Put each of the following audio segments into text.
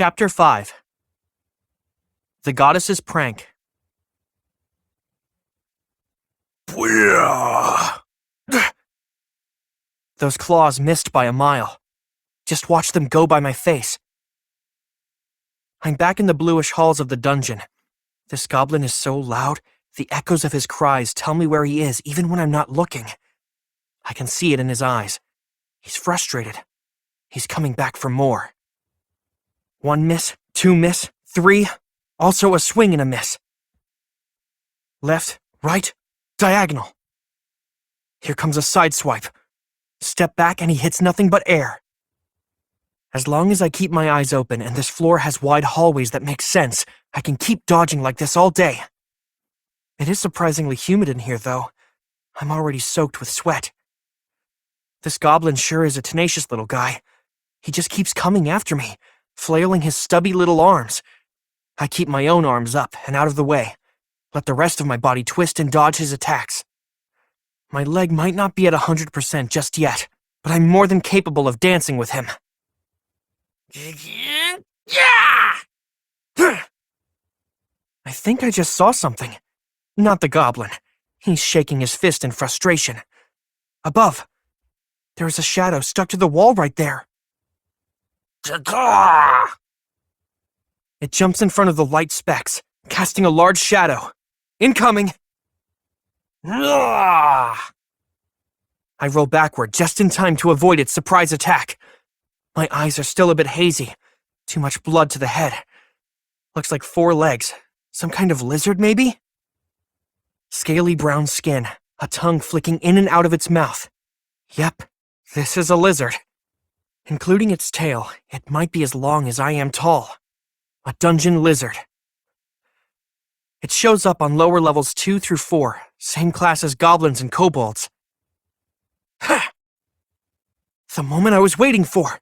Chapter 5. The Goddess's Prank. Those claws missed by a mile. Just watch them go by my face. I'm back in the bluish halls of the dungeon. This goblin is so loud, the echoes of his cries tell me where he is even when I'm not looking. I can see it in his eyes. He's frustrated. He's coming back for more. 1 miss, 2 miss, 3, also a swing and a miss. Left, right, diagonal. Here comes a side swipe. Step back and he hits nothing but air. As long as I keep my eyes open and this floor has wide hallways that make sense, I can keep dodging like this all day. It is surprisingly humid in here, though. I'm already soaked with sweat. This goblin sure is a tenacious little guy. He just keeps coming after me, flailing his stubby little arms. I keep my own arms up and out of the way, let the rest of my body twist and dodge his attacks. My leg might not be at 100% just yet, but I'm more than capable of dancing with him. I think I just saw something. Not the goblin. He's shaking his fist in frustration. Above, there is a shadow stuck to the wall right there. It jumps in front of the light specks, casting a large shadow. Incoming! I roll backward just in time to avoid its surprise attack. My eyes are still a bit hazy. Too much blood to the head. Looks like 4 legs. Some kind of lizard, maybe? Scaly brown skin, a tongue flicking in and out of its mouth. Yep, this is a lizard. Including its tail, it might be as long as I am tall. A dungeon lizard. It shows up on lower levels 2 through 4, same class as goblins and kobolds. Ha! The moment I was waiting for.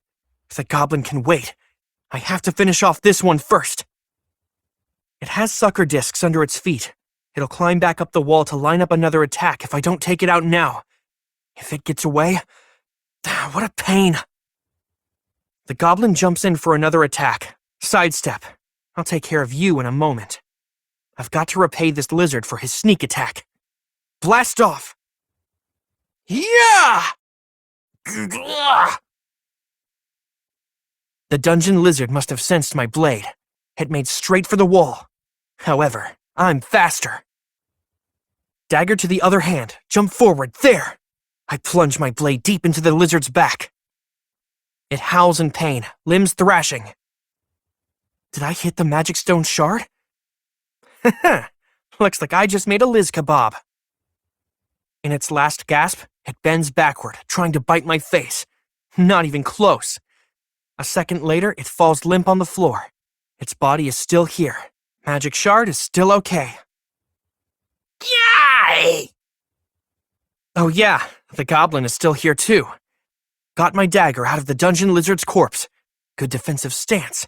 If the goblin can wait, I have to finish off this one first. It has sucker discs under its feet. It'll climb back up the wall to line up another attack if I don't take it out now. If it gets away, what a pain. The goblin jumps in for another attack. Sidestep. I'll take care of you in a moment. I've got to repay this lizard for his sneak attack. Blast off! Yeah! The dungeon lizard must have sensed my blade. It made straight for the wall. However, I'm faster. Dagger to the other hand, jump forward, there! I plunge my blade deep into the lizard's back. It howls in pain, limbs thrashing. Did I hit the magic stone shard? Haha, looks like I just made a Liz kebab. In its last gasp, it bends backward, trying to bite my face. Not even close. A second later, it falls limp on the floor. Its body is still here. Magic shard is still okay. Yay! Oh yeah, the goblin is still here too. Got my dagger out of the dungeon lizard's corpse. Good defensive stance.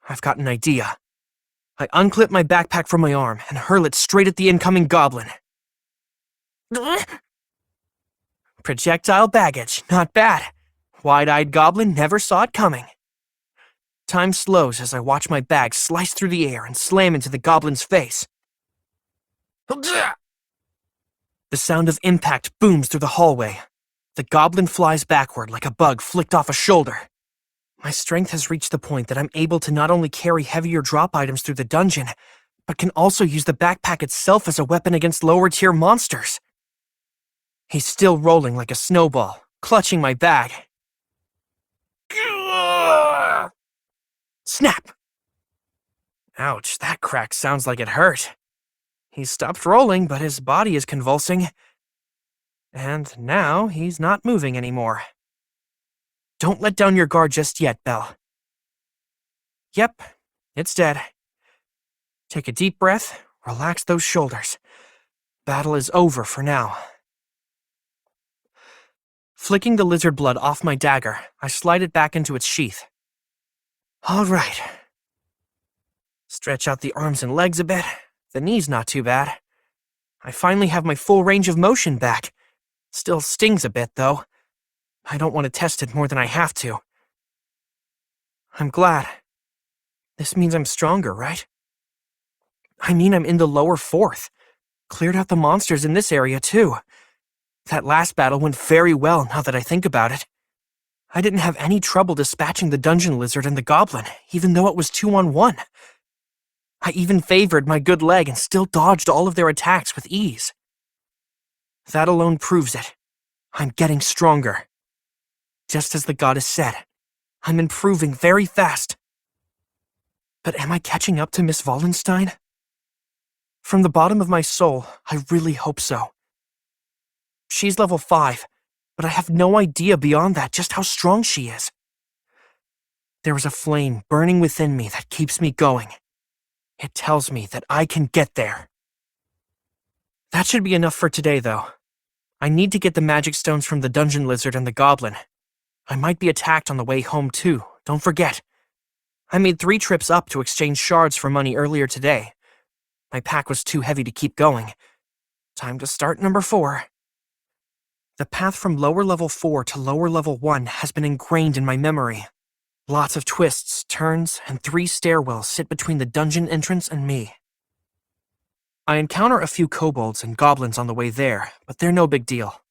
I've got an idea. I unclip my backpack from my arm and hurl it straight at the incoming goblin. Projectile baggage, not bad. Wide-eyed goblin never saw it coming. Time slows as I watch my bag slice through the air and slam into the goblin's face. The sound of impact booms through the hallway. The goblin flies backward like a bug flicked off a shoulder. My strength has reached the point that I'm able to not only carry heavier drop items through the dungeon, but can also use the backpack itself as a weapon against lower-tier monsters. He's still rolling like a snowball, clutching my bag. Snap! Ouch, that crack sounds like it hurt. He's stopped rolling, but his body is convulsing. And now he's not moving anymore. Don't let down your guard just yet, Belle. Yep, it's dead. Take a deep breath, relax those shoulders. Battle is over for now. Flicking the lizard blood off my dagger, I slide it back into its sheath. All right. Stretch out the arms and legs a bit. The knee's not too bad. I finally have my full range of motion back. Still stings a bit, though. I don't want to test it more than I have to. I'm glad. This means I'm stronger, right? I mean, I'm in the lower fourth. Cleared out the monsters in this area, too. That last battle went very well, now that I think about it. I didn't have any trouble dispatching the dungeon lizard and the goblin, even though it was 2-on-1. I even favored my good leg and still dodged all of their attacks with ease. That alone proves it. I'm getting stronger. Just as the goddess said, I'm improving very fast. But am I catching up to Miss Wallenstein? From the bottom of my soul, I really hope so. She's level 5, but I have no idea beyond that just how strong she is. There is a flame burning within me that keeps me going. It tells me that I can get there. That should be enough for today, though. I need to get the magic stones from the dungeon lizard and the goblin. I might be attacked on the way home, too, don't forget. I made 3 trips up to exchange shards for money earlier today. My pack was too heavy to keep going. Time to start number 4. The path from lower level 4 to lower level 1 has been ingrained in my memory. Lots of twists, turns, and 3 stairwells sit between the dungeon entrance and me. I encounter a few kobolds and goblins on the way there, but they're no big deal.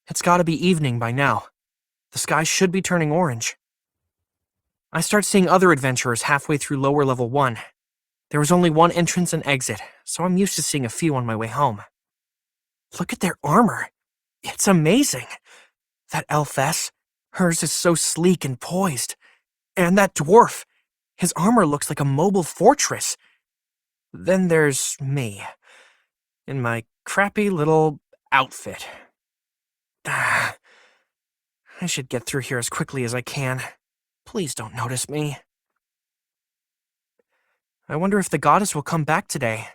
It's gotta be evening by now. The sky should be turning orange. I start seeing other adventurers halfway through lower level 1. There was only 1 entrance and exit, so I'm used to seeing a few on my way home. Look at their armor. It's amazing. That elfess, hers is so sleek and poised. And that dwarf, his armor looks like a mobile fortress. Then there's me, in my crappy little outfit. I should get through here as quickly as I can. Please don't notice me. I wonder if the goddess will come back today.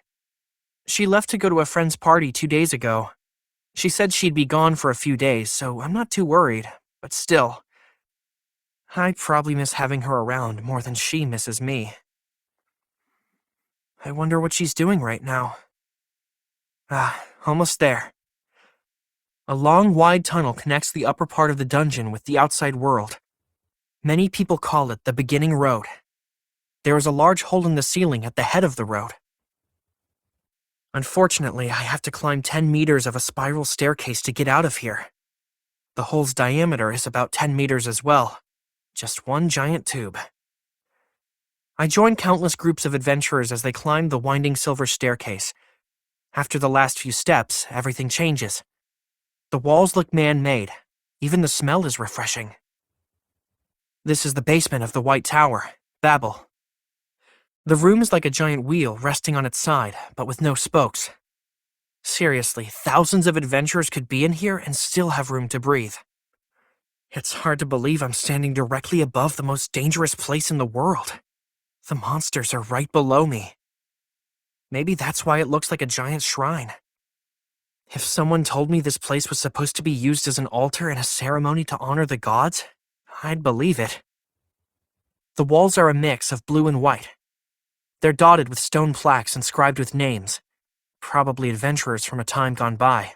She left to go to a friend's party 2 days ago. She said she'd be gone for a few days, so I'm not too worried, but still. I probably miss having her around more than she misses me. I wonder what she's doing right now. Almost there. A long, wide tunnel connects the upper part of the dungeon with the outside world. Many people call it the beginning road. There is a large hole in the ceiling at the head of the road. Unfortunately, I have to climb 10 meters of a spiral staircase to get out of here. The hole's diameter is about 10 meters as well. Just one giant tube. I join countless groups of adventurers as they climb the winding silver staircase. After the last few steps, everything changes. The walls look man-made. Even the smell is refreshing. This is the basement of the White Tower, Babel. The room is like a giant wheel resting on its side, but with no spokes. Seriously, thousands of adventurers could be in here and still have room to breathe. It's hard to believe I'm standing directly above the most dangerous place in the world. The monsters are right below me. Maybe that's why it looks like a giant shrine. If someone told me this place was supposed to be used as an altar and a ceremony to honor the gods, I'd believe it. The walls are a mix of blue and white. They're dotted with stone plaques inscribed with names, probably adventurers from a time gone by.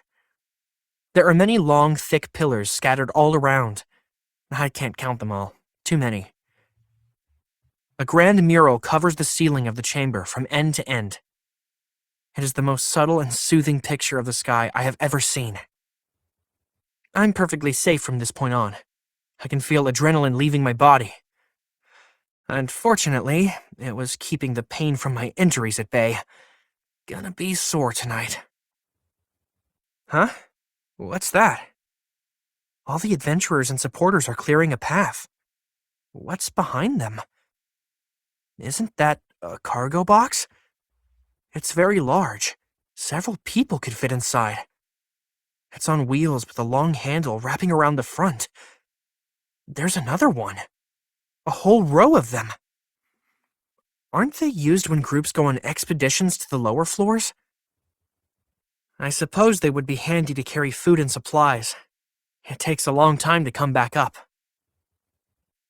There are many long, thick pillars scattered all around. I can't count them all. Too many. A grand mural covers the ceiling of the chamber from end to end. It is the most subtle and soothing picture of the sky I have ever seen. I'm perfectly safe from this point on. I can feel adrenaline leaving my body. Unfortunately, it was keeping the pain from my injuries at bay. Gonna be sore tonight. Huh? What's that? All the adventurers and supporters are clearing a path. What's behind them? Isn't that a cargo box? It's very large. Several people could fit inside. It's on wheels with a long handle wrapping around the front. There's another one. A whole row of them. Aren't they used when groups go on expeditions to the lower floors? I suppose they would be handy to carry food and supplies. It takes a long time to come back up.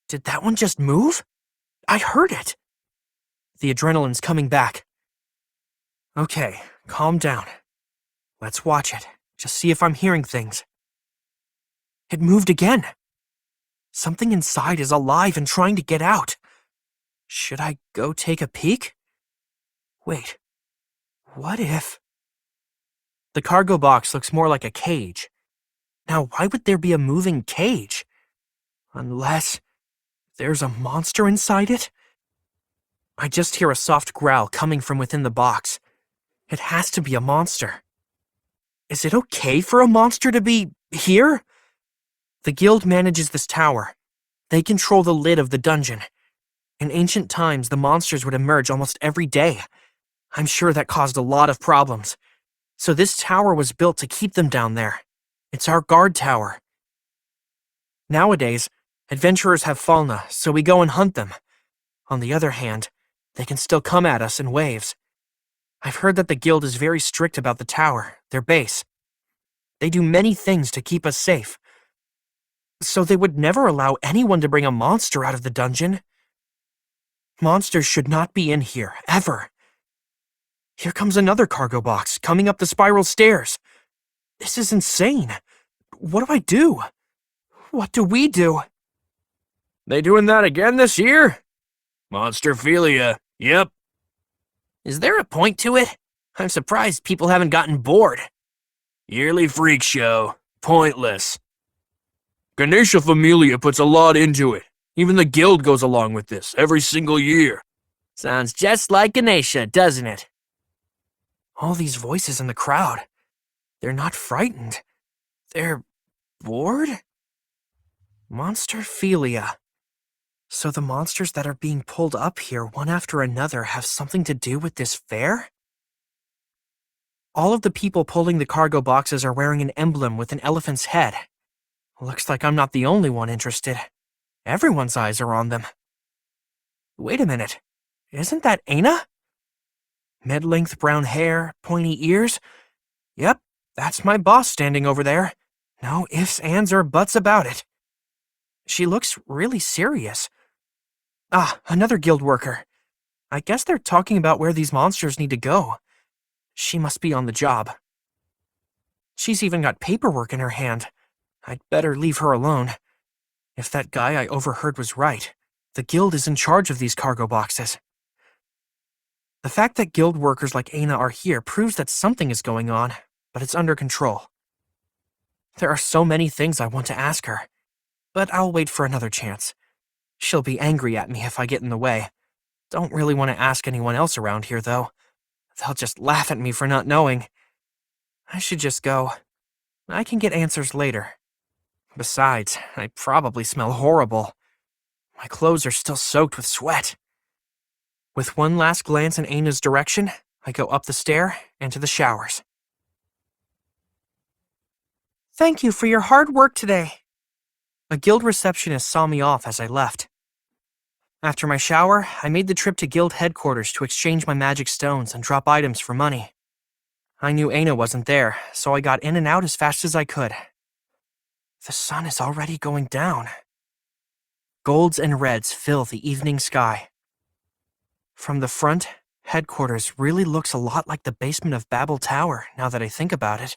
Did that one just move? I heard it. The adrenaline's coming back. Okay, calm down. Let's watch it. Just see if I'm hearing things. It moved again. Something inside is alive and trying to get out. Should I go take a peek? Wait, what if... The cargo box looks more like a cage. Now, why would there be a moving cage? Unless there's a monster inside it? I just hear a soft growl coming from within the box. It has to be a monster. Is it okay for a monster to be here? The guild manages this tower. They control the lid of the dungeon. In ancient times, the monsters would emerge almost every day. I'm sure that caused a lot of problems. So this tower was built to keep them down there. It's our guard tower. Nowadays, adventurers have fauna, so we go and hunt them. On the other hand, they can still come at us in waves. I've heard that the guild is very strict about the tower, their base. They do many things to keep us safe. So they would never allow anyone to bring a monster out of the dungeon. Monsters should not be in here, ever. Here comes another cargo box, coming up the spiral stairs. This is insane. What do I do? What do we do? They doing that again this year? Monsterphilia, yep. Is there a point to it? I'm surprised people haven't gotten bored. Yearly freak show. Pointless. Ganesha Familia puts a lot into it. Even the guild goes along with this, every single year. Sounds just like Ganesha, doesn't it? All these voices in the crowd. They're not frightened. They're bored? Monsterphilia. So the monsters that are being pulled up here one after another have something to do with this fair? All of the people pulling the cargo boxes are wearing an emblem with an elephant's head. Looks like I'm not the only one interested. Everyone's eyes are on them. Wait a minute. Isn't that Aina? Mid-length brown hair, pointy ears. Yep, that's my boss standing over there. No ifs, ands, or buts about it. She looks really serious. Ah, another guild worker. I guess they're talking about where these monsters need to go. She must be on the job. She's even got paperwork in her hand. I'd better leave her alone. If that guy I overheard was right, the guild is in charge of these cargo boxes. The fact that guild workers like Aina are here proves that something is going on, but it's under control. There are so many things I want to ask her, but I'll wait for another chance. She'll be angry at me if I get in the way. Don't really want to ask anyone else around here, though. They'll just laugh at me for not knowing. I should just go. I can get answers later. Besides, I probably smell horrible. My clothes are still soaked with sweat. With one last glance in Aina's direction, I go up the stair and to the showers. Thank you for your hard work today. A guild receptionist saw me off as I left. After my shower, I made the trip to guild headquarters to exchange my magic stones and drop items for money. I knew Aina wasn't there, so I got in and out as fast as I could. The sun is already going down. Golds and reds fill the evening sky. From the front, headquarters really looks a lot like the basement of Babel Tower, now that I think about it.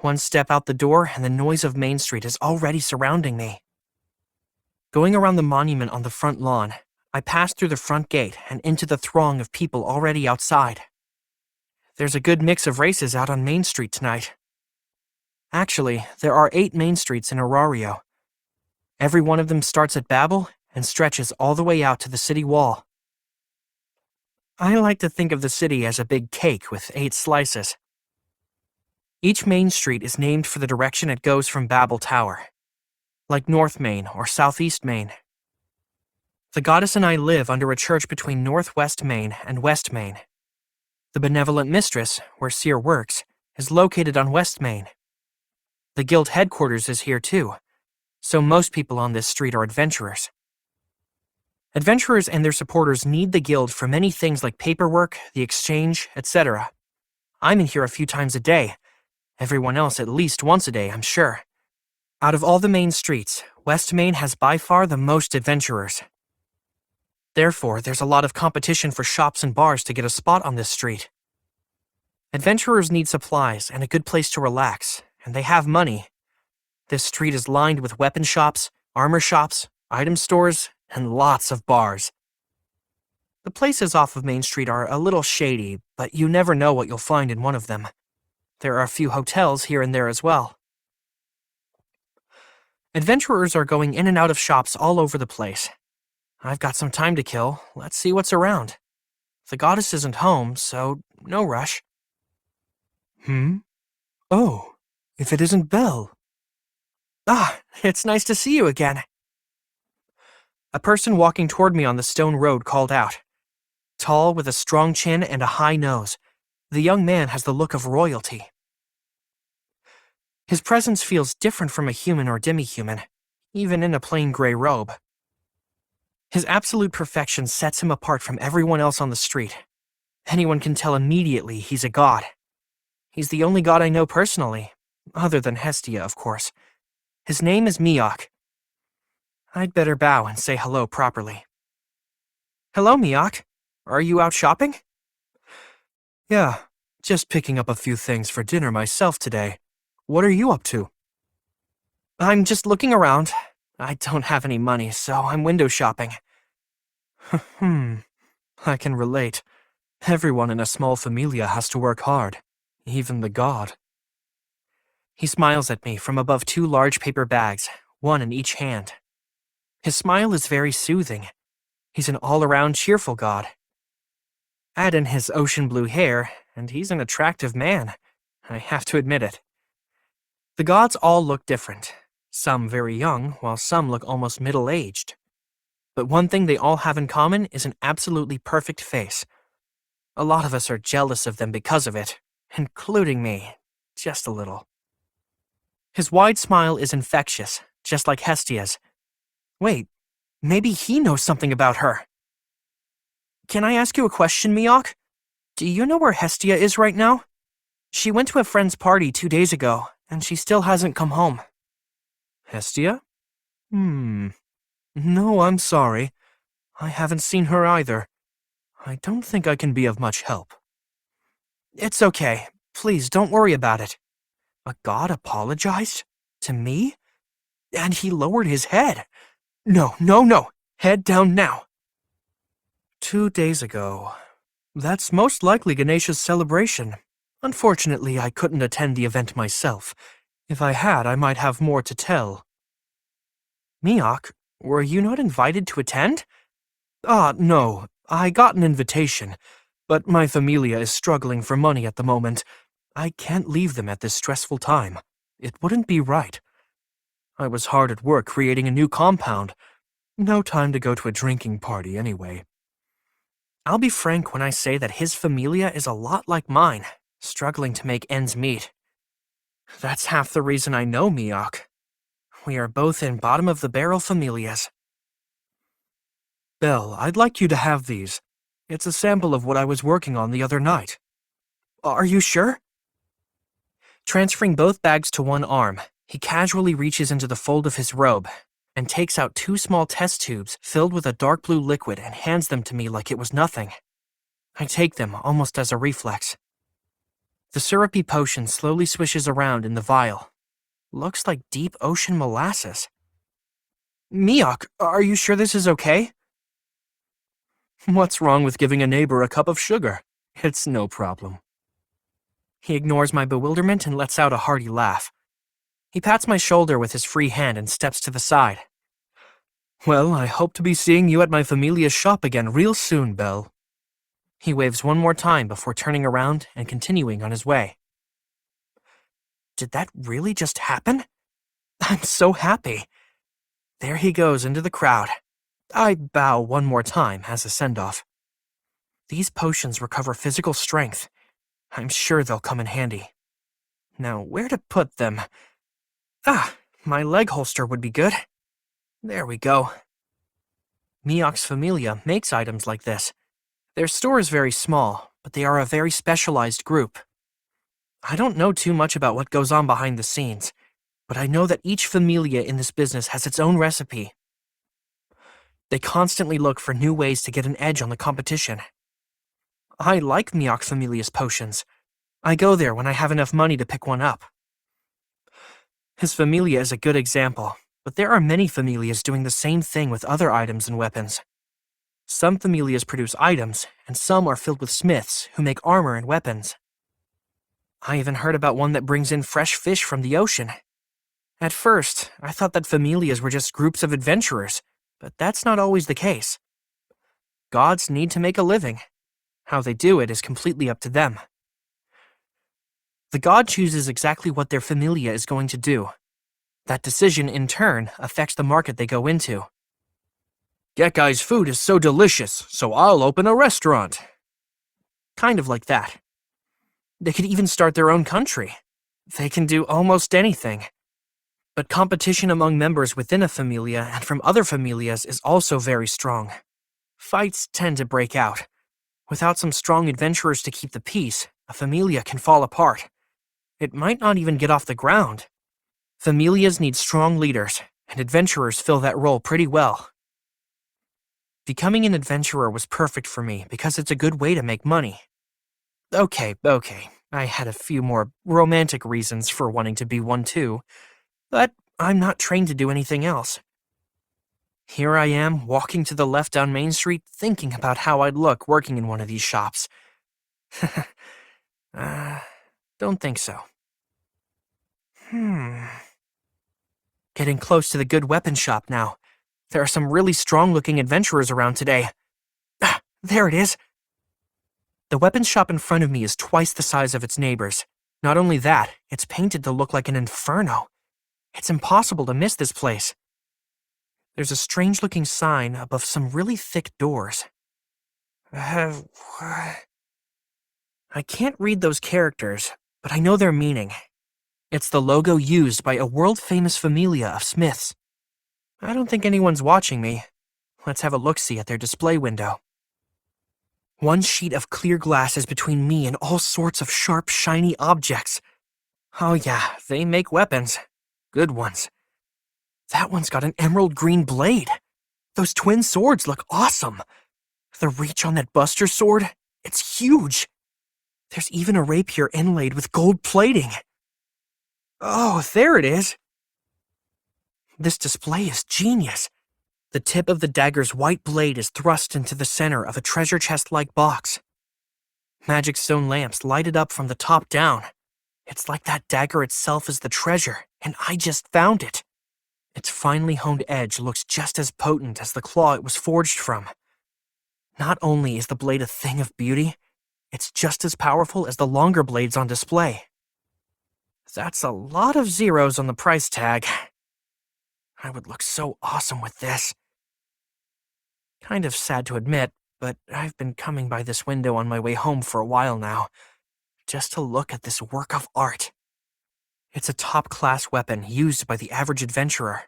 One step out the door and the noise of Main Street is already surrounding me. Going around the monument on the front lawn, I pass through the front gate and into the throng of people already outside. There's a good mix of races out on Main Street tonight. Actually, there are 8 main streets in Arario. Every one of them starts at Babel and stretches all the way out to the city wall. I like to think of the city as a big cake with 8 slices. Each main street is named for the direction it goes from Babel Tower, like North Main or Southeast Main. The goddess and I live under a church between Northwest Main and West Main. The benevolent mistress, where Seer works, is located on West Main. The guild headquarters is here too, so most people on this street are adventurers. Adventurers and their supporters need the guild for many things like paperwork, the exchange, etc. I'm in here a few times a day. Everyone else at least once a day, I'm sure. Out of all the main streets, West Main has by far the most adventurers. Therefore, there's a lot of competition for shops and bars to get a spot on this street. Adventurers need supplies and a good place to relax, and they have money. This street is lined with weapon shops, armor shops, item stores, and lots of bars. The places off of Main Street are a little shady, but you never know what you'll find in one of them. There are a few hotels here and there as well. Adventurers are going in and out of shops all over the place. I've got some time to kill. Let's see what's around. The goddess isn't home, so no rush. Oh, if it isn't Belle. Ah, it's nice to see you again. A person walking toward me on the stone road called out. Tall, with a strong chin and a high nose, the young man has the look of royalty. His presence feels different from a human or demi-human, even in a plain gray robe. His absolute perfection sets him apart from everyone else on the street. Anyone can tell immediately he's a god. He's the only god I know personally, other than Hestia, of course. His name is Miok. I'd better bow and say hello properly. Hello, Miok. Are you out shopping? Yeah, just picking up a few things for dinner myself today. What are you up to? I'm just looking around. I don't have any money, so I'm window shopping. I can relate. Everyone in a small familia has to work hard, even the god. He smiles at me from above two large paper bags, one in each hand. His smile is very soothing. He's an all-around cheerful god. Add in his ocean blue hair, and he's an attractive man. I have to admit it. The gods all look different. Some very young, while some look almost middle-aged. But one thing they all have in common is an absolutely perfect face. A lot of us are jealous of them because of it, including me, just a little. His wide smile is infectious, just like Hestia's. Wait, maybe he knows something about her. Can I ask you a question, Miok? Do you know where Hestia is right now? She went to a friend's party 2 days ago, and she still hasn't come home. Hestia? No, I'm sorry. I haven't seen her either. I don't think I can be of much help. It's okay. Please, don't worry about it. A god apologized? To me? And he lowered his head. No. Head down now. 2 days ago. That's most likely Ganesha's celebration. Unfortunately, I couldn't attend the event myself. If I had, I might have more to tell. Miok, were you not invited to attend? No. I got an invitation, but my familia is struggling for money at the moment. I can't leave them at this stressful time. It wouldn't be right. I was hard at work creating a new compound. No time to go to a drinking party anyway. I'll be frank when I say that his familia is a lot like mine, struggling to make ends meet. That's half the reason I know Miok. We are both in bottom-of-the-barrel familias. Belle, I'd like you to have these. It's a sample of what I was working on the other night. Are you sure? Transferring both bags to one arm, he casually reaches into the fold of his robe and takes out 2 small test tubes filled with a dark blue liquid and hands them to me like it was nothing. I take them almost as a reflex. The syrupy potion slowly swishes around in the vial. Looks like deep ocean molasses. Miok, are you sure this is okay? What's wrong with giving a neighbor a cup of sugar? It's no problem. He ignores my bewilderment and lets out a hearty laugh. He pats my shoulder with his free hand and steps to the side. Well, I hope to be seeing you at my familia's shop again real soon, Belle. He waves one more time before turning around and continuing on his way. Did that really just happen? I'm so happy. There he goes into the crowd. I bow one more time as a send-off. These potions recover physical strength. I'm sure they'll come in handy. Now, where to put them? My leg holster would be good. There we go. Miok's familia makes items like this. Their store is very small, but they are a very specialized group. I don't know too much about what goes on behind the scenes, but I know that each familia in this business has its own recipe. They constantly look for new ways to get an edge on the competition. I like Miok Familia's potions. I go there when I have enough money to pick one up. His familia is a good example. But there are many familias doing the same thing with other items and weapons. Some familias produce items, and some are filled with smiths who make armor and weapons. I even heard about one that brings in fresh fish from the ocean. At first, I thought that familias were just groups of adventurers, but that's not always the case. Gods need to make a living. How they do it is completely up to them. The god chooses exactly what their familia is going to do. That decision, in turn, affects the market they go into. Gekai's food is so delicious, so I'll open a restaurant. Kind of like that. They could even start their own country. They can do almost anything. But competition among members within a familia and from other familias is also very strong. Fights tend to break out. Without some strong adventurers to keep the peace, a familia can fall apart. It might not even get off the ground. Familias need strong leaders, and adventurers fill that role pretty well. Becoming an adventurer was perfect for me because it's a good way to make money. Okay, I had a few more romantic reasons for wanting to be one too, but I'm not trained to do anything else. Here I am, walking to the left down Main Street, thinking about how I'd look working in one of these shops. Don't think so. Getting close to the good weapon shop now. There are some really strong-looking adventurers around today. There it is. The weapons shop in front of me is twice the size of its neighbors. Not only that, it's painted to look like an inferno. It's impossible to miss this place. There's a strange-looking sign above some really thick doors. I can't read those characters, but I know their meaning. It's the logo used by a world-famous familia of smiths. I don't think anyone's watching me. Let's have a look-see at their display window. One sheet of clear glass is between me and all sorts of sharp, shiny objects. Oh yeah, they make weapons. Good ones. That one's got an emerald green blade. Those twin swords look awesome. The reach on that buster sword, it's huge. There's even a rapier inlaid with gold plating. Oh, there it is. This display is genius. The tip of the dagger's white blade is thrust into the center of a treasure chest-like box. Magic stone lamps light it up from the top down. It's like that dagger itself is the treasure, and I just found it. Its finely honed edge looks just as potent as the claw it was forged from. Not only is the blade a thing of beauty, it's just as powerful as the longer blades on display. That's a lot of zeros on the price tag. I would look so awesome with this. Kind of sad to admit, but I've been coming by this window on my way home for a while now, just to look at this work of art. It's a top-class weapon used by the average adventurer.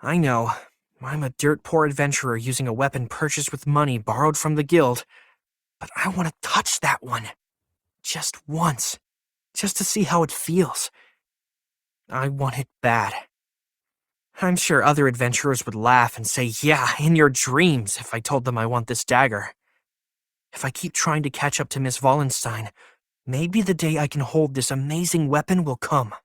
I know, I'm a dirt-poor adventurer using a weapon purchased with money borrowed from the guild, but I want to touch that one. Just once. Just to see how it feels. I want it bad. I'm sure other adventurers would laugh and say, yeah, in your dreams, if I told them I want this dagger. If I keep trying to catch up to Miss Wallenstein, maybe the day I can hold this amazing weapon will come.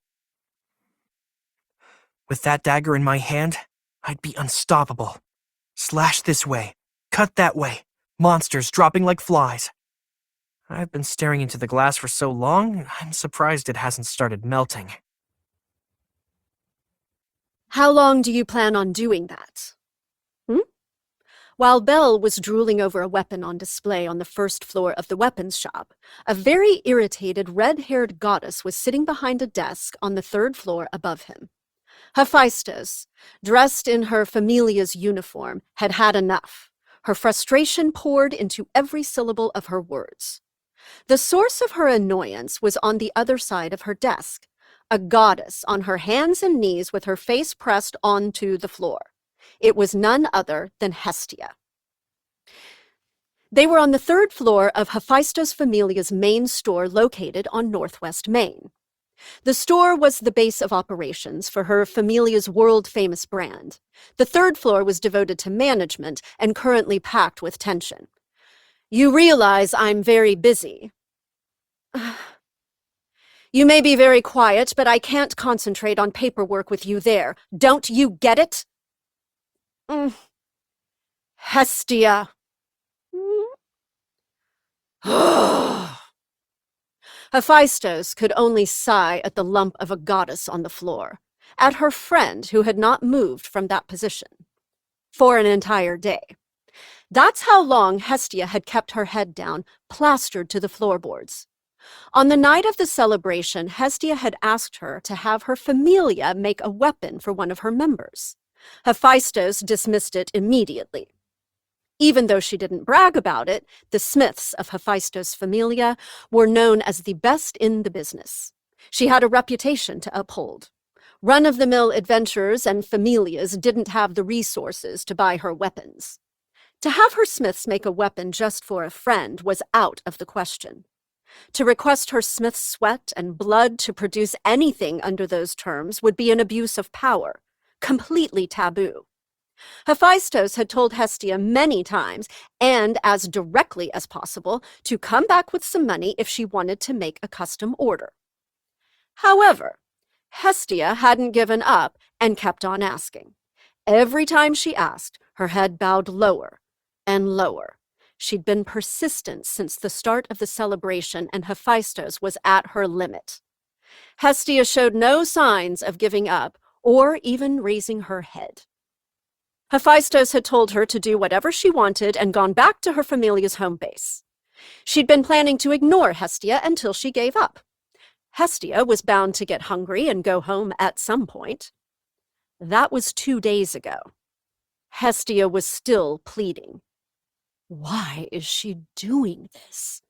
With that dagger in my hand, I'd be unstoppable. Slash this way, cut that way, monsters dropping like flies. I've been staring into the glass for so long, I'm surprised it hasn't started melting. How long do you plan on doing that? While Belle was drooling over a weapon on display on the first floor of the weapons shop, a very irritated red-haired goddess was sitting behind a desk on the third floor above him. Hephaestus, dressed in her familia's uniform, had had enough. Her frustration poured into every syllable of her words. The source of her annoyance was on the other side of her desk, a goddess on her hands and knees with her face pressed onto the floor. It was none other than Hestia. They were on the third floor of Hephaestus Familia's main store located on Northwest Main. The store was the base of operations for her Familia's world-famous brand. The third floor was devoted to management and currently packed with tension. You realize I'm very busy. You may be very quiet, but I can't concentrate on paperwork with you there. Don't you get it? Hestia. Hephaestus could only sigh at the lump of a goddess on the floor, at her friend who had not moved from that position for an entire day. That's how long Hestia had kept her head down, plastered to the floorboards. On the night of the celebration, Hestia had asked her to have her familia make a weapon for one of her members. Hephaestus dismissed it immediately. Even though she didn't brag about it, the smiths of Hephaestus' familia were known as the best in the business. She had a reputation to uphold. Run-of-the-mill adventurers and familias didn't have the resources to buy her weapons. To have her smiths make a weapon just for a friend was out of the question. To request her smith's sweat and blood to produce anything under those terms would be an abuse of power, completely taboo. Hephaestus had told Hestia many times, and as directly as possible, to come back with some money if she wanted to make a custom order. However, Hestia hadn't given up and kept on asking. Every time she asked, her head bowed lower and lower. She'd been persistent since the start of the celebration, and Hephaestus was at her limit. Hestia showed no signs of giving up or even raising her head. Hephaestus had told her to do whatever she wanted and gone back to her familia's home base. She'd been planning to ignore Hestia until she gave up. Hestia was bound to get hungry and go home at some point. That was 2 days ago. Hestia was still pleading. Why is she doing this?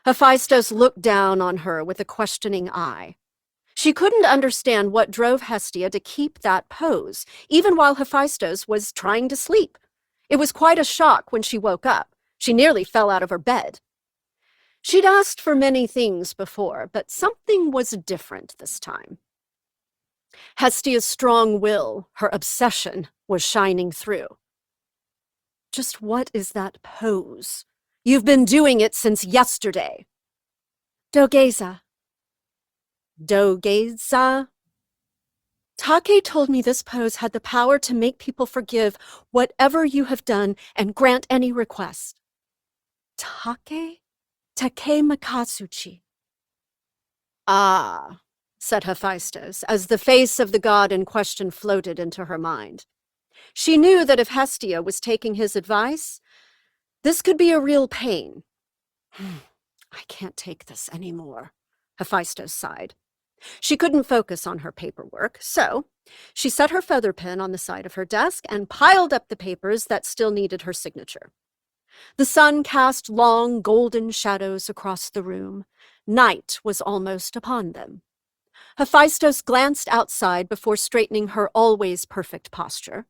Hephaestus looked down on her with a questioning eye. She couldn't understand what drove Hestia to keep that pose, even while Hephaestus was trying to sleep. It was quite a shock when she woke up. She nearly fell out of her bed. She'd asked for many things before, but something was different this time. Hestia's strong will, her obsession, was shining through. Just what is that pose? You've been doing it since yesterday. Dogeza. Dogeza? Take told me this pose had the power to make people forgive whatever you have done and grant any request. Take? Take Makatsuchi. Ah, said Hephaestus, as the face of the god in question floated into her mind. She knew that if Hestia was taking his advice, this could be a real pain. I can't take this anymore, Hephaestus sighed. She couldn't focus on her paperwork, so she set her feather pen on the side of her desk and piled up the papers that still needed her signature. The sun cast long golden shadows across the room. Night was almost upon them. Hephaestus glanced outside before straightening her always perfect posture.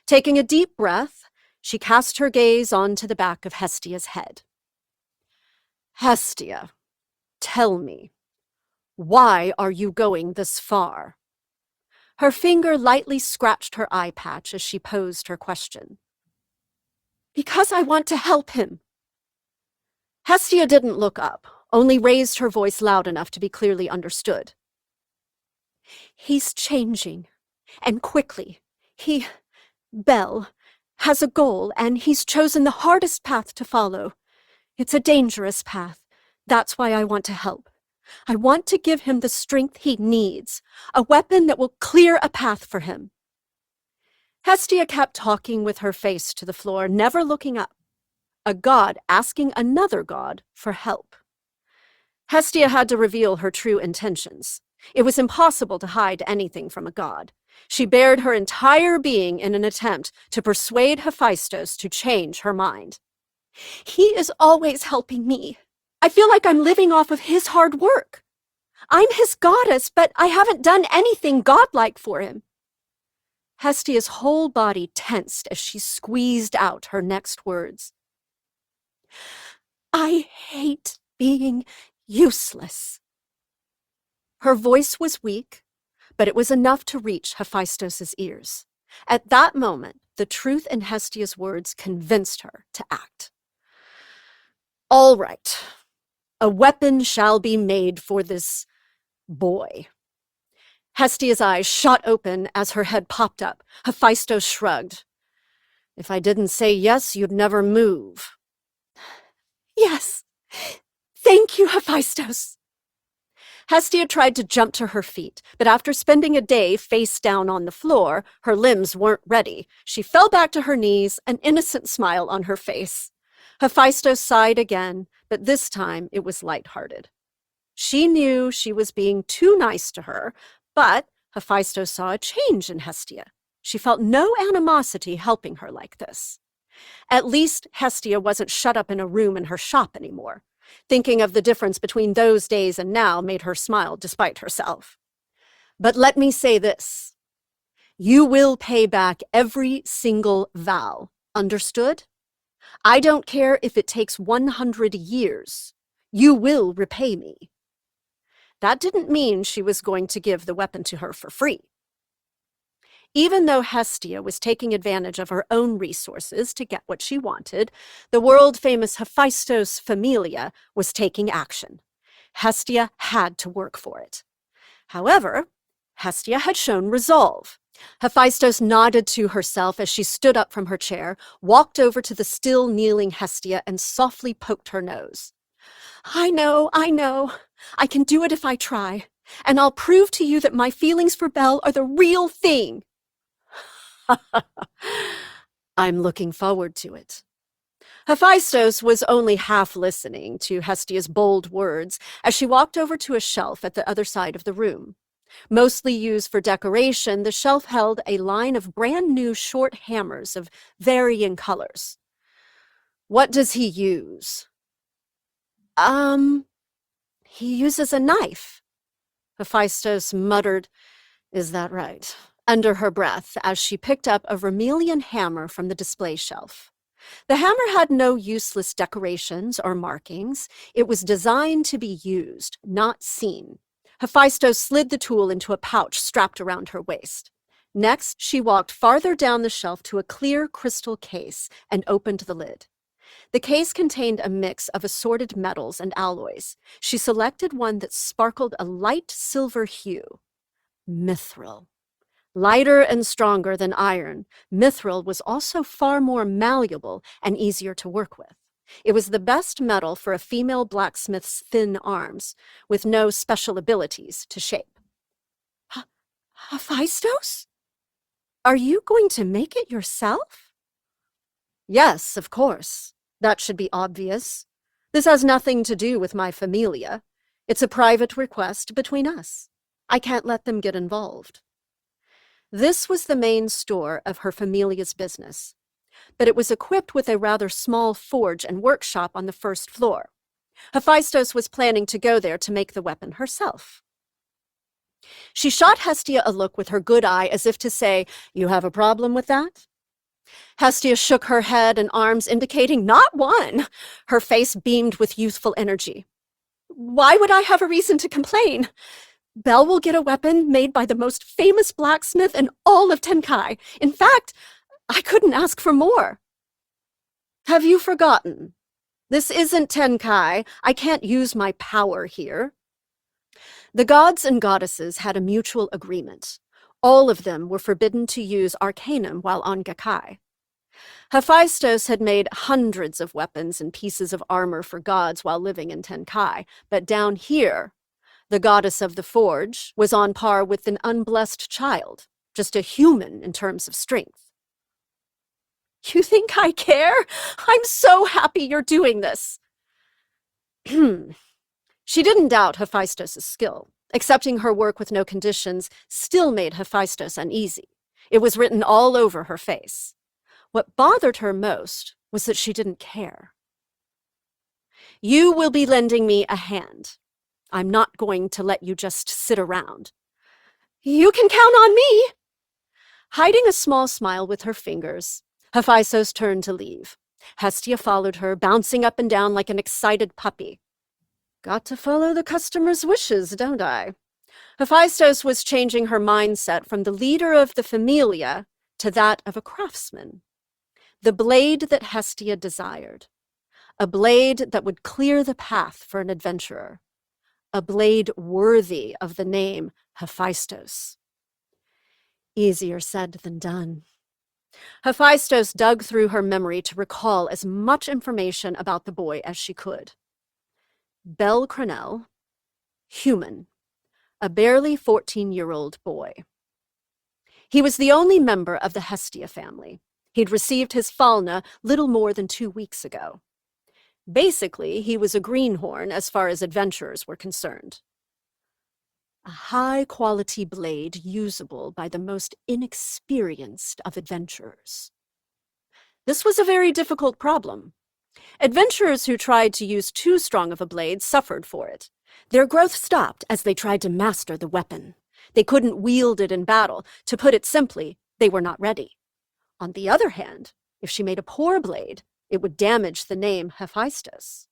Taking a deep breath, she cast her gaze onto the back of Hestia's head. Hestia, tell me, why are you going this far? Her finger lightly scratched her eye patch as she posed her question. Because I want to help him. Hestia didn't look up, only raised her voice loud enough to be clearly understood. He's changing, and quickly. Bel, has a goal, and he's chosen the hardest path to follow. It's a dangerous path. That's why I want to help. I want to give him the strength he needs, a weapon that will clear a path for him. Hestia kept talking with her face to the floor, never looking up. A god asking another god for help. Hestia had to reveal her true intentions. It was impossible to hide anything from a god. She bared her entire being in an attempt to persuade Hephaestus to change her mind. He is always helping me. I feel like I'm living off of his hard work. I'm his goddess, but I haven't done anything godlike for him. Hestia's whole body tensed as she squeezed out her next words. I hate being useless. Her voice was weak, but it was enough to reach Hephaestus's ears. At that moment, the truth in Hestia's words convinced her to act. All right. A weapon shall be made for this boy. Hestia's eyes shot open as her head popped up. Hephaestus shrugged. If I didn't say yes, you'd never move. Yes. Thank you, Hephaestus. Hestia tried to jump to her feet, but after spending a day face down on the floor, her limbs weren't ready. She fell back to her knees, an innocent smile on her face. Hephaestus sighed again, but this time it was lighthearted. She knew she was being too nice to her, but Hephaestus saw a change in Hestia. She felt no animosity helping her like this. At least Hestia wasn't shut up in a room in her shop anymore. Thinking of the difference between those days and now made her smile despite herself. But let me say this. You will pay back every single vow. Understood? I don't care if it takes 100 years. You will repay me. That didn't mean she was going to give the weapon to her for free. Even though Hestia was taking advantage of her own resources to get what she wanted, the world-famous Hephaestos Familia was taking action. Hestia had to work for it. However, Hestia had shown resolve. Hephaestos nodded to herself as she stood up from her chair, walked over to the still kneeling Hestia, and softly poked her nose. I know. I can do it if I try, and I'll prove to you that my feelings for Belle are the real thing. I'm looking forward to it. Hephaestos was only half listening to Hestia's bold words as she walked over to a shelf at the other side of the room. Mostly used for decoration, the shelf held a line of brand-new short hammers of varying colors. What does he use? He uses a knife. Hephaestos muttered, "Is that right?" under her breath as she picked up a vermilion hammer from the display shelf. The hammer had no useless decorations or markings. It was designed to be used, not seen. Hephaestos slid the tool into a pouch strapped around her waist. Next, she walked farther down the shelf to a clear crystal case and opened the lid. The case contained a mix of assorted metals and alloys. She selected one that sparkled a light silver hue. Mithril. Lighter and stronger than iron, mithril was also far more malleable and easier to work with. It was the best metal for a female blacksmith's thin arms, with no special abilities to shape. Hephaestos? Are you going to make it yourself? Yes, of course. That should be obvious. This has nothing to do with my familia. It's a private request between us. I can't let them get involved. This was the main store of her familia's business, but it was equipped with a rather small forge and workshop on the first floor. Hephaestos was planning to go there to make the weapon herself. She shot Hestia a look with her good eye as if to say, "You have a problem with that?" Hestia shook her head and arms, indicating not one. Her face beamed with youthful energy. Why would I have a reason to complain? Belle will get a weapon made by the most famous blacksmith in all of Tenkai. In fact, I couldn't ask for more. Have you forgotten? This isn't Tenkai. I can't use my power here. The gods and goddesses had a mutual agreement. All of them were forbidden to use arcanum while on Gakkai. Hephaestos had made hundreds of weapons and pieces of armor for gods while living in Tenkai, but down here, the goddess of the forge was on par with an unblessed child, just a human in terms of strength. You think I care? I'm so happy you're doing this. She didn't doubt Hephaestos' skill. Accepting her work with no conditions still made Hephaestos uneasy. It was written all over her face. What bothered her most was that she didn't care. You will be lending me a hand. I'm not going to let you just sit around. You can count on me. Hiding a small smile with her fingers, Hephaestos turned to leave. Hestia followed her, bouncing up and down like an excited puppy. Got to follow the customer's wishes, don't I? Hephaestos was changing her mindset from the leader of the familia to that of a craftsman. The blade that Hestia desired. A blade that would clear the path for an adventurer. a blade worthy of the name Hephaestus. Easier said than done. Hephaestus dug through her memory to recall as much information about the boy as she could. Belle Crenell, human, a barely 14-year-old boy. He was the only member of the Hestia family. He'd received his Falna little more than 2 weeks ago. Basically, he was a greenhorn as far as adventurers were concerned. A high-quality blade usable by the most inexperienced of adventurers. This was a very difficult problem. Adventurers who tried to use too strong of a blade suffered for it. Their growth stopped as they tried to master the weapon. They couldn't wield it in battle. To put it simply, they were not ready. On the other hand, if she made a poor blade, it would damage the name Hephaestus.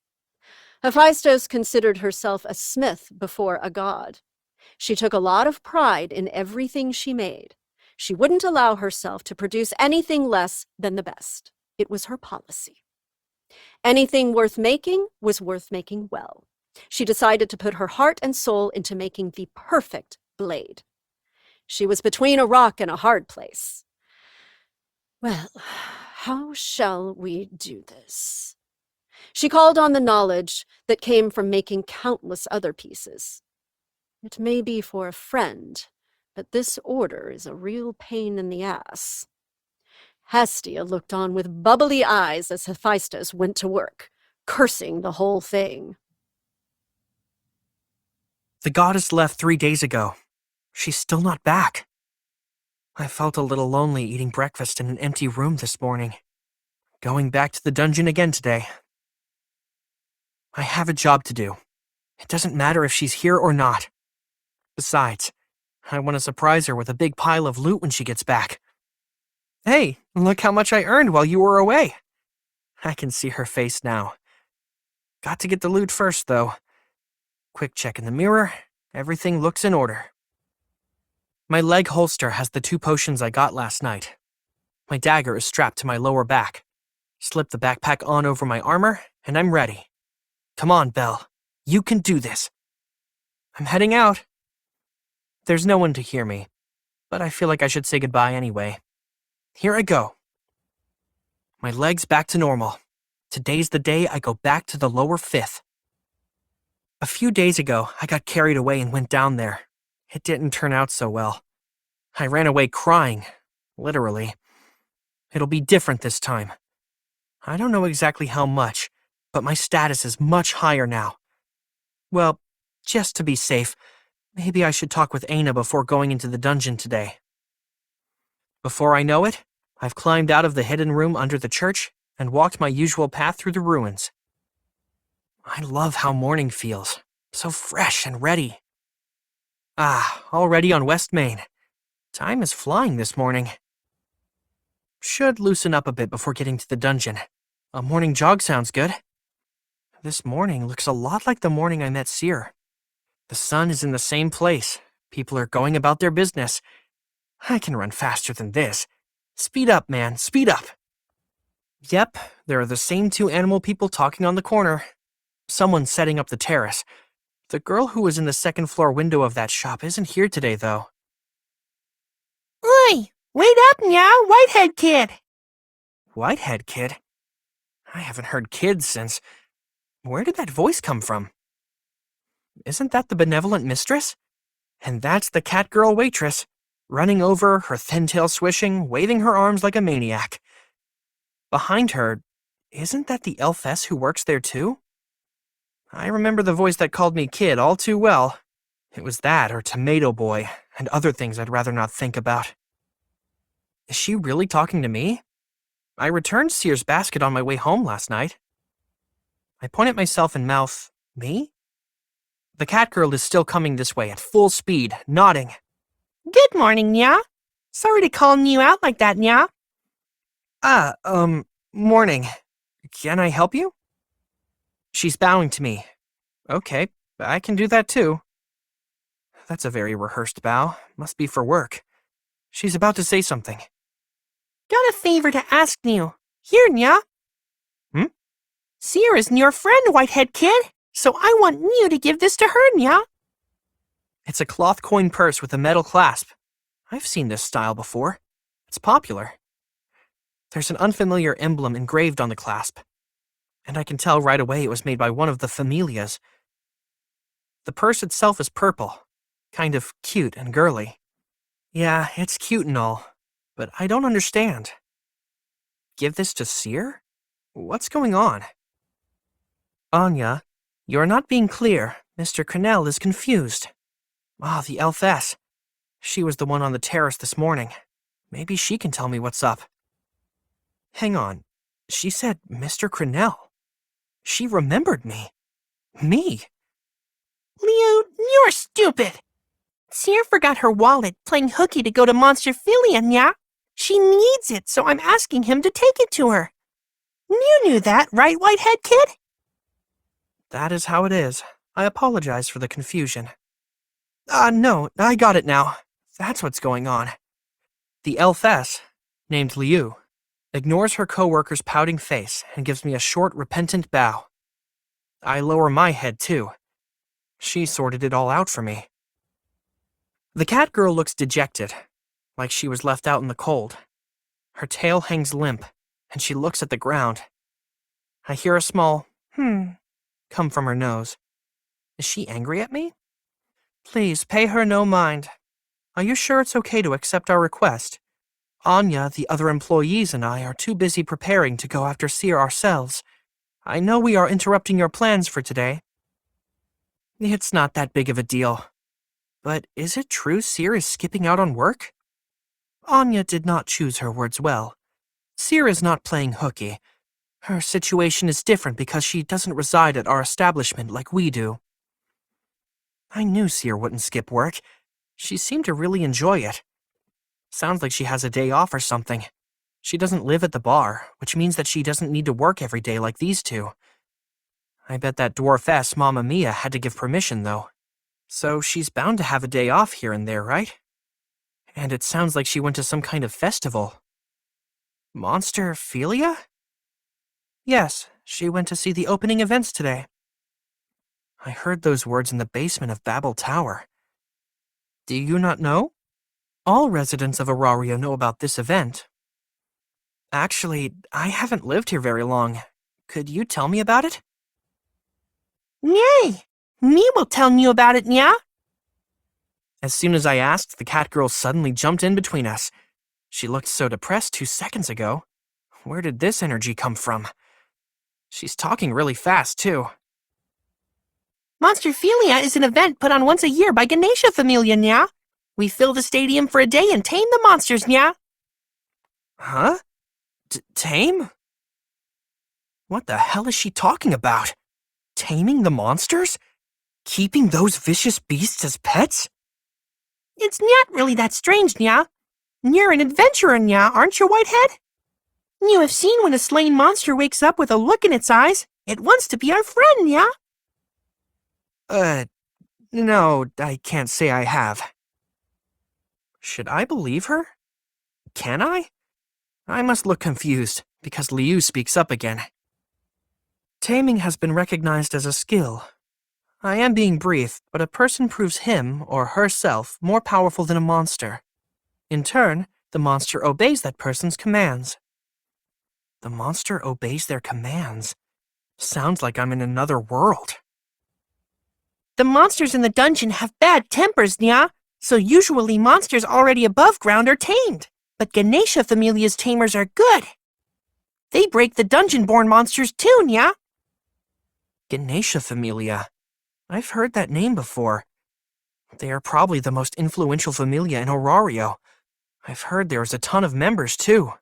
Hephaestus considered herself a smith before a god. She took a lot of pride in everything she made. She wouldn't allow herself to produce anything less than the best. It was her policy. Anything worth making was worth making well. She decided to put her heart and soul into making the perfect blade. She was between a rock and a hard place. Well, how shall we do this? She called on the knowledge that came from making countless other pieces. It may be for a friend, but this order is a real pain in the ass. Hestia looked on with bubbly eyes as Hephaestus went to work, cursing the whole thing. The goddess left 3 days ago. She's still not back. I felt a little lonely eating breakfast in an empty room this morning. Going back to the dungeon again today. I have a job to do. It doesn't matter if she's here or not. Besides, I want to surprise her with a big pile of loot when she gets back. Hey, look how much I earned while you were away. I can see her face now. Got to get the loot first, though. Quick check in the mirror. Everything looks in order. My leg holster has the 2 potions I got last night. My dagger is strapped to my lower back. Slip the backpack on over my armor, and I'm ready. Come on, Belle. You can do this. I'm heading out. There's no one to hear me, but I feel like I should say goodbye anyway. Here I go. My leg's back to normal. Today's the day I go back to the lower 5th. A few days ago, I got carried away and went down there. It didn't turn out so well. I ran away crying, literally. It'll be different this time. I don't know exactly how much, but my status is much higher now. Well, just to be safe, maybe I should talk with Aina before going into the dungeon today. Before I know it, I've climbed out of the hidden room under the church and walked my usual path through the ruins. I love how morning feels, so fresh and ready. Already on West Main. Time is flying this morning. Should loosen up a bit before getting to the dungeon. A morning jog sounds good. This morning looks a lot like the morning I met Seer. The sun is in the same place. People are going about their business. I can run faster than this. Speed up, man, speed up. Yep, there are the same 2 animal people talking on the corner. Someone's setting up the terrace. The girl who was in the 2nd floor window of that shop isn't here today, though. Oi! Wait up now, Whitehead Kid! Whitehead Kid? I haven't heard kids since... Where did that voice come from? Isn't that the benevolent mistress? And that's the cat girl waitress, running over, her thin tail swishing, waving her arms like a maniac. Behind her, isn't that the elfess who works there too? I remember the voice that called me kid all too well. It was that or Tomato Boy, and other things I'd rather not think about. Is she really talking to me? I returned Seer's basket on my way home last night. I point at myself and mouth, me? The cat girl is still coming this way at full speed, nodding. Good morning, Nya. Sorry to call you out like that, Nya. Morning. Can I help you? She's bowing to me. Okay, I can do that too. That's a very rehearsed bow. Must be for work. She's about to say something. Got a favor to ask you. Here, Nya. Hmm? Seer is your friend, Whitehead Kid. so I want you to give this to her, Nya. It's a cloth coin purse with a metal clasp. I've seen this style before. It's popular. There's an unfamiliar emblem engraved on the clasp, and I can tell right away it was made by one of the familias. The purse itself is purple, kind of cute and girly. Yeah, it's cute and all, but I don't understand. Give this to Seer? What's going on? Anya, you're not being clear. Mr. Cornell is confused. Ah, the elfess. She was the one on the terrace this morning. Maybe she can tell me what's up. Hang on. She said Mr. Cornell. She remembered me. Me? Liu, you're stupid. Seer forgot her wallet playing hooky to go to Monsterphilia, Nya. She needs it, so I'm asking him to take it to her. You knew that, right, Whitehead Kid? That is how it is. I apologize for the confusion. No, I got it now. That's what's going on. The elfess, named Liu, ignores her co-worker's pouting face and gives me a short, repentant bow. I lower my head, too. She sorted it all out for me. The cat girl looks dejected, like she was left out in the cold. Her tail hangs limp, and she looks at the ground. I hear a small, come from her nose. Is she angry at me? Please, pay her no mind. Are you sure it's okay to accept our request? Anya, the other employees, and I are too busy preparing to go after Seer ourselves. I know we are interrupting your plans for today. It's not that big of a deal. But is it true Seer is skipping out on work? Anya did not choose her words well. Seer is not playing hooky. Her situation is different because she doesn't reside at our establishment like we do. I knew Seer wouldn't skip work. She seemed to really enjoy it. Sounds like she has a day off or something. She doesn't live at the bar, which means that she doesn't need to work every day like these two. I bet that dwarfess Mamma Mia had to give permission, though. So she's bound to have a day off here and there, right? And it sounds like she went to some kind of festival. Monsterphilia? Yes, she went to see the opening events today. I heard those words in the basement of Babel Tower. Do you not know? All residents of Auraria know about this event. Actually, I haven't lived here very long. Could you tell me about it? Yay! Me will tell you about it, Nya. As soon as I asked, the cat girl suddenly jumped in between us. She looked so depressed 2 seconds ago. Where did this energy come from? She's talking really fast, too. Monsterphilia is an event put on once a year by Ganesha Familia, Nya. We fill the stadium for a day and tame the monsters, Nya. Huh? Tame? What the hell is she talking about? Taming the monsters? Keeping those vicious beasts as pets? It's not really that strange, Nya. You're an adventurer, Nya, aren't you, Whitehead? You have seen when a slain monster wakes up with a look in its eyes. It wants to be our friend, Nya. No, I can't say I have. Should I believe her? Can I? I must look confused, because Liu speaks up again. Taming has been recognized as a skill. I am being brief, but a person proves him or herself more powerful than a monster. In turn, the monster obeys that person's commands. The monster obeys their commands. Sounds like I'm in another world. The monsters in the dungeon have bad tempers, Nya, so usually monsters already above ground are tamed. But Ganesha Familia's tamers are good. They break the dungeon-born monsters too, Nya. Ganesha Familia. I've heard that name before. They are probably the most influential familia in Aurario. I've heard there's a ton of members, too.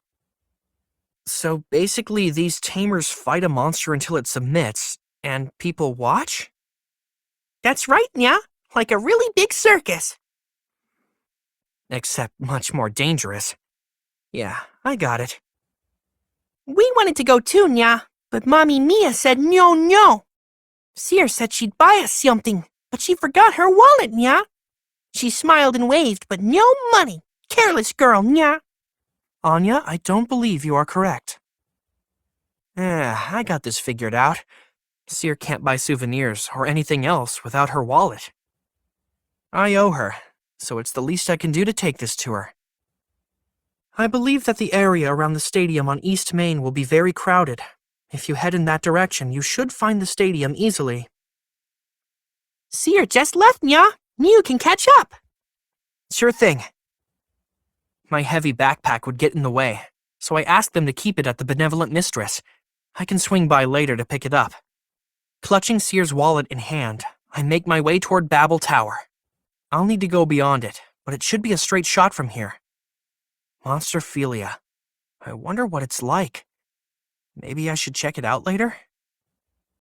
So basically, these tamers fight a monster until it submits, and people watch? That's right, Nya. Like a really big circus. Except much more dangerous. Yeah, I got it. We wanted to go too, Nya, but Mommy Mia said no. Seer said she'd buy us something, but she forgot her wallet, Nya. She smiled and waved, but no money. Careless girl, Nya. Anya, I don't believe you are correct. I got this figured out. Seer can't buy souvenirs or anything else without her wallet. I owe her, so it's the least I can do to take this to her. I believe that the area around the stadium on East Main will be very crowded. If you head in that direction, you should find the stadium easily. Seer just left, Nya. You can catch up. Sure thing. My heavy backpack would get in the way, so I asked them to keep it at the Benevolent Mistress. I can swing by later to pick it up. Clutching Seer's wallet in hand, I make my way toward Babel Tower. I'll need to go beyond it, but it should be a straight shot from here. Monsterphilia. I wonder what it's like. Maybe I should check it out later?